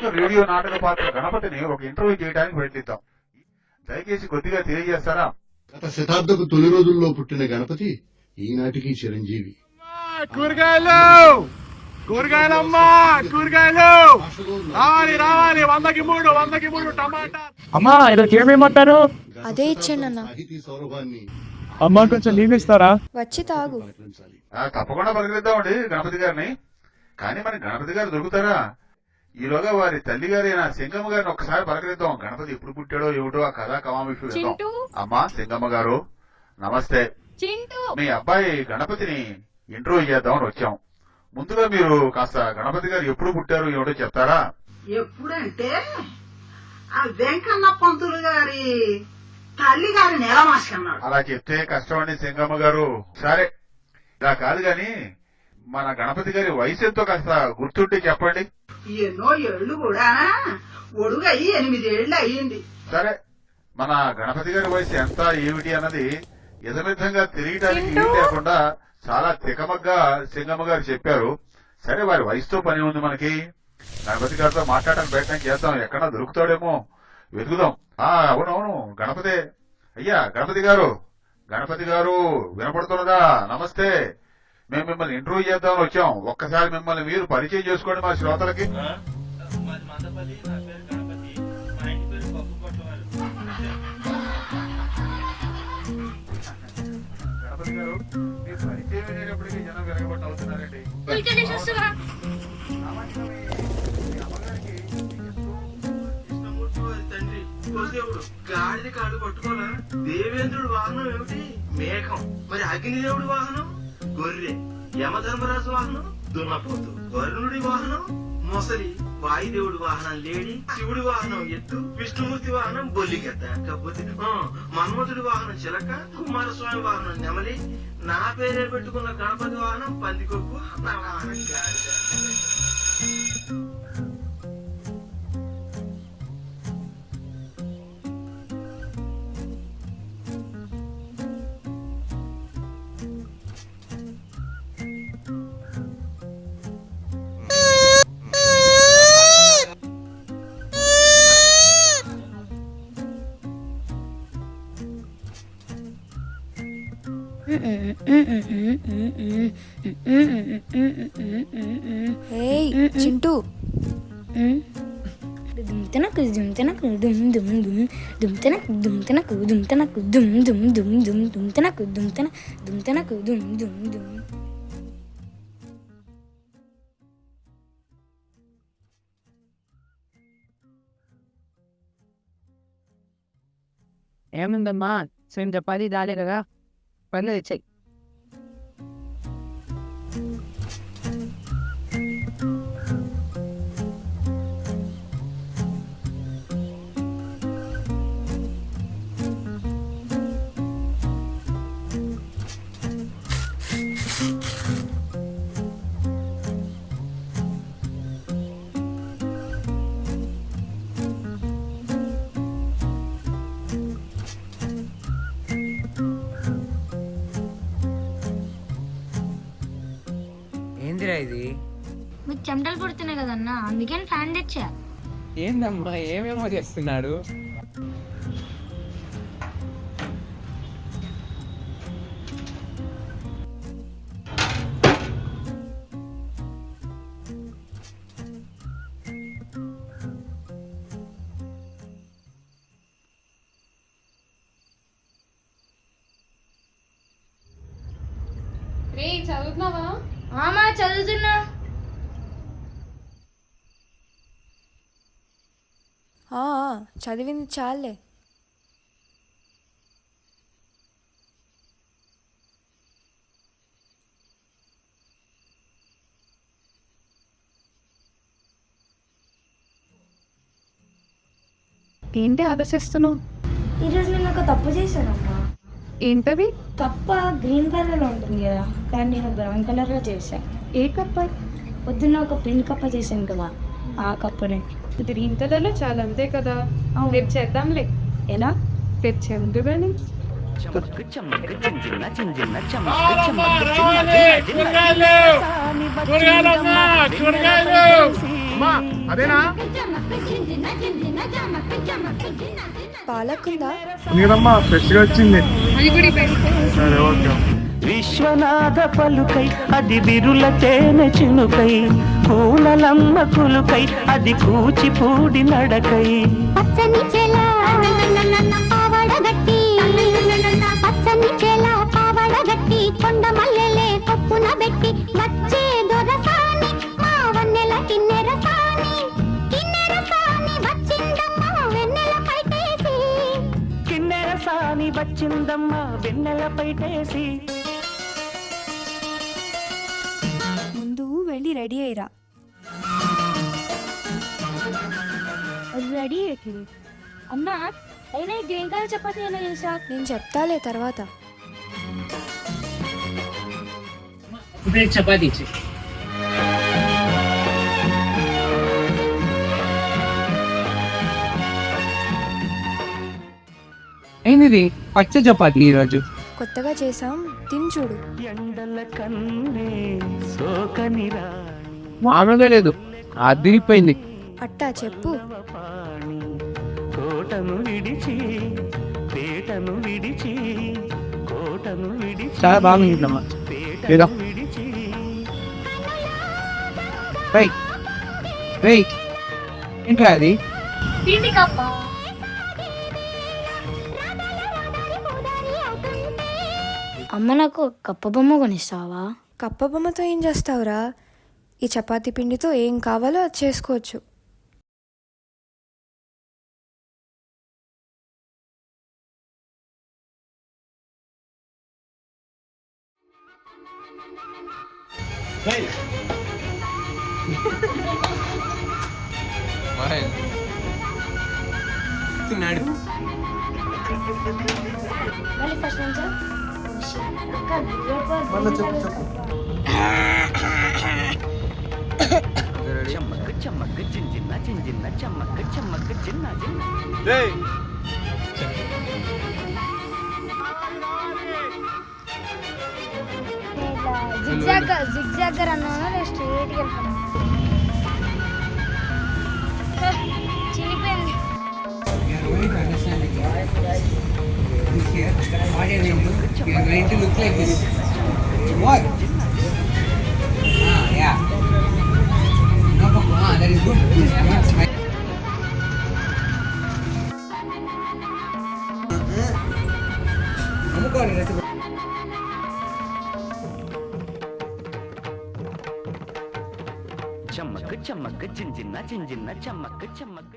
ప్రముఖ రేడియో నాటక పాత్ర గణపతిని ఒక ఇంటర్వ్యూ చేయడానికి ప్రయత్నిద్దాం. దయచేసి కొద్దిగా తెలియజేస్తారా? గత శతాబ్దపు తొలి రోజుల్లో పుట్టిన గణపతి ఈనాటికి చిరంజీవి. కూరగాయలు కూరగాయలమ్మా కూరగాయలు రావాలి రావాలి 100కి 3 టమాటా. అమ్మా ఇలా ఏమేమంటారు? అదే ఇచ్చాను అన్న. సాహితీ సౌరభాన్ని అమ్మా కొంచెం నీళ్ళు ఇస్తారా? వచ్చి తాగు. తప్పకుండా పలకరిద్దామండి గణపతి గారిని. కానీ మన గణపతి గారు దొరుకుతారా? ఈలోగా వారి తల్లి గారైన సింగమ్మ గారిని ఒకసారి పలకరిద్దాం. గణపతి ఎప్పుడు పుట్టాడో ఏమిటో ఆ కథా కమామిషు విద్దాం. అమ్మా సింగమ్మ గారు నమస్తే. మీ అబ్బాయి గణపతిని ఇంటర్వ్యూ చేద్దామని వచ్చాం. ముందుగా మీరు కాస్త గణపతి గారు ఎప్పుడు పుట్టారు ఏమిటో చెప్తారా? ఎప్పుడంటే ఆ వెంకన్న పంతులు గారి తల్లి గారి నెలమాసుకున్నాడు. అలా చెప్తే కష్టం అండి సింగమ్మ గారు. సరే ఇలా కాదు గాని మన గణపతి గారి వయసు ఎంతో కాస్త గుర్తుంటే చెప్పండి. ఎన్నో ఏళ్లు కూడా ఒడుగయి 8 ఏళ్లు అయ్యింది. సరే మన గణపతి గారి వయసు ఎంత ఏమిటి అన్నది యథమితంగా తెలియటానికి వీలు లేకుండా చాలా తికమగ్గా సింగమ్మ గారు చెప్పారు. సరే వారి వయసుతో పని ఉంది మనకి. గణపతి గారితో మాట్లాడడానికి ప్రయత్నం చేద్దాం. ఎక్కడా దొరుకుతాడేమో వెతుకుదాం. అవునవును గణపతే. అయ్యా గణపతి గారు వినపడుతున్నదా? నమస్తే. మేము మిమ్మల్ని ఇంటర్వ్యూ చేద్దామని వచ్చాం. ఒక్కసారి మిమ్మల్ని మీరు పరిచయం చేసుకోండి మా శ్రోతలకి. గణపతి గారు మీరు పరిచయం అయినప్పటికీ జనం విరగబట్టి అవుతున్నారండి. తండ్రి దేవుడు గాడిద కాడు పట్టుకోరా. దేవేంద్రుడు వాహనం ఏమిటి? మేఘం. మరి అగ్నిదేవుడి వాహనం గొర్రె. యమధర్మరాజు వాహనం దున్నపోతు. వరుణుడి వాహనం మొసలి. వాయుదేవుడి వాహనం లేడి. శివుడి వాహనం ఎత్తు. విష్ణుమూర్తి వాహనం బొల్లిగద్ద. కాకపోతే మన్మధుడి వాహనం చిలక. కుమారస్వామి వాహనం నెమలి. నా పేరే పెట్టుకున్న గణపతి వాహనం పందికొక్కు. నా వాహనం గాడిద. ఏయ్ చింటూ, ఏముందమ్మా సేమ్ చపాతీ దాలే కదా, పర్లేదు ఇచ్చాయి. ఏందిరా ఇది? మీకు చెమటలు పుడుతున్నాయి కదన్నా, అందుకని ఫ్యాన్ తెచ్చా. ఏందమ్మా ఏమేమో చేస్తున్నాడు? చదువుతున్నావా? ఆమా చదువుతున్నా. చదివింది చాలే. ఏంటి ఆలోచిస్తున్నావు? ఈరోజు నేను ఒక తప్పు చేశానమ్మా. ఏంటది? కప్ప గ్రీన్ కలర్లో ఉంటుంది కదా, కానీ నేను బ్రౌన్ కలర్లో చేశాను. ఏ కప్ప? పొద్దున్న ఒక పిండి కప్ప చేశాను కదా, ఆ కప్పనే. గ్రీన్ కలర్లో చాలా అంతే కదా. రేపు చేద్దాంలే. ఎలా? రేపు చెందు కానీ అదేనా పాలకుందా? నీదమ్మా ఫ్రెష్ గా వచ్చింది. సరే ఓకే. విశ్వనాథ పలుకై అది విరుల తేనె చినుకై పూలలమ్మ కులుకై అది కూచిపూడి నడకై పచ్చని చెల పావడగట్టి పచ్చని చెల పావడగట్టి కొండ మల్లెలే కొప్పున పెట్టి వచ్చే దొరసాని మా వన్నెల కిన్నెర సాని వచ్చిందమ్మా వెన్నెల పైటేసి కిన్నెర సాని వచ్చిందమ్మా వెన్నెల పైటేసి. ముందు వెళ్ళి రెడీ అయ్యిరా. రెడీ అమ్మా అయినా గ్రీన్ కలర్ చపాతీ ఎలా చేసా? నేను చెప్తాలే తర్వాత. చపాతీ ఏంది పచ్చ చపాతీ ఈరోజు కొత్తగా చేసాం, తిని చూడు. ఎండల కన్నే సోకనిరా మామూలుగా లేదు, అదిరిపోయింది. అట్టా చెప్పు. పాణి కోటను విడిచి పేటను విడిచి కోటను విడిచి చాలా బాగుంటుందమ్మా. ఏదో విడిచి ఏంట్రా అది? పిండి కప్ప. అమ్మ నాకు కప్ప బొమ్మ కొనిస్తావా? కప్ప బొమ్మతో ఏం చేస్తావురా? ఈ చపాతీ పిండితో ఏం కావాలో అది చేసుకోవచ్చు. మళ్ళీ ఫస్ట్ నుంచి చెమ్మక్ చెమ్మక్ జింజిన్న జింజిన్న చెమ్మక్ చెమ్మక్ జిన్న జిన్న. జిగ్జాగ్ అన్నాను, నేను స్ట్రైట్గా వెళ్తాను. చినిపోయింది. చెమ్మక్ చెమ్మక్ జింజిన్న జింజిన్న చెమ్మక్ చెమ్మక్